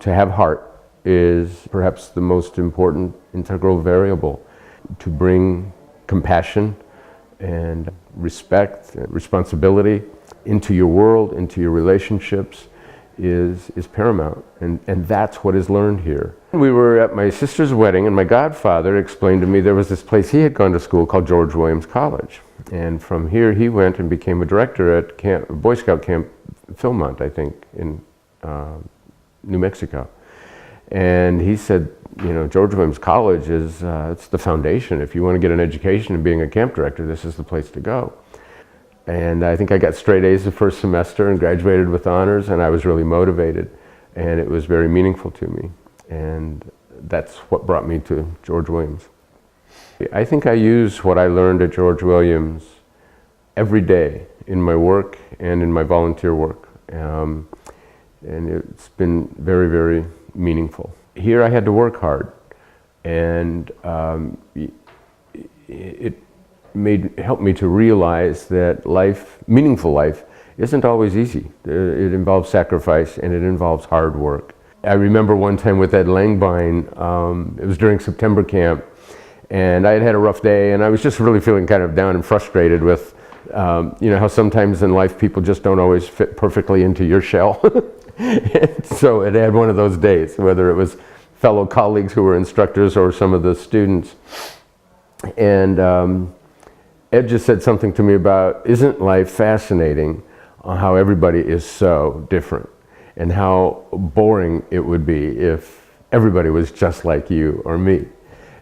To have heart is perhaps the most important integral variable. To bring compassion and respect and responsibility into your world, into your relationships, is paramount, and that's what is learned here. We were at my sister's wedding, and my godfather explained to me there was this place he had gone to school called George Williams College, and from here he went and became a director at Boy Scout Camp Philmont, I think, in New Mexico. And he said, you know, George Williams College is it's the foundation. If you want to get an education in being a camp director, this is the place to go. And I think I got straight A's the first semester and graduated with honors, and I was really motivated, and it was very meaningful to me. And that's what brought me to George Williams. I think I use what I learned at George Williams every day in my work and in my volunteer work. And it's been very, very meaningful. Here I had to work hard, and it helped me to realize that life, meaningful life, isn't always easy. It involves sacrifice and it involves hard work. I remember one time with Ed Langbine, it was during September camp, and I had had a rough day, and I was just really feeling kind of down and frustrated with, you know, how sometimes in life people just don't always fit perfectly into your shell. And so it had one of those days, whether it was fellow colleagues who were instructors or some of the students. And Ed just said something to me about, isn't life fascinating on how everybody is so different, and how boring it would be if everybody was just like you or me.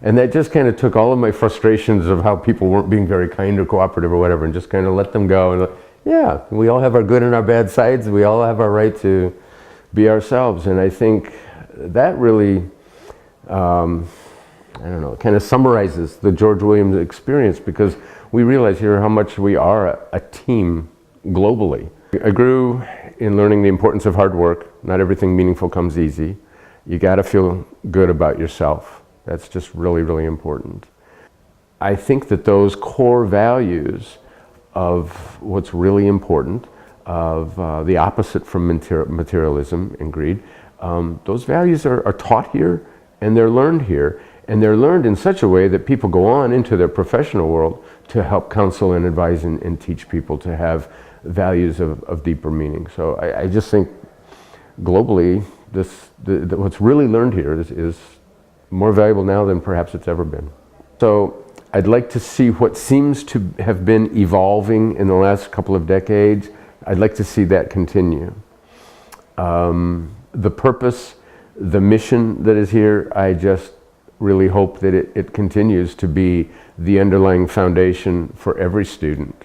And that just kind of took all of my frustrations of how people weren't being very kind or cooperative or whatever, and just kind of let them go. And yeah, we all have our good and our bad sides. We all have our right to be ourselves. And I think that really, I don't know, kind of summarizes the George Williams experience, because we realize here how much we are a team globally. I grew in learning the importance of hard work. Not everything meaningful comes easy. You got to feel good about yourself. That's just really, really important. I think that those core values of what's really important, of the opposite from materialism and greed, those values are taught here, and they're learned here. And they're learned in such a way that people go on into their professional world to help counsel and advise and teach people to have values of deeper meaning. So I just think globally, what's really learned here is more valuable now than perhaps it's ever been. So I'd like to see what seems to have been evolving in the last couple of decades. I'd like to see that continue. The purpose, the mission that is here, I just really hope that it continues to be the underlying foundation for every student.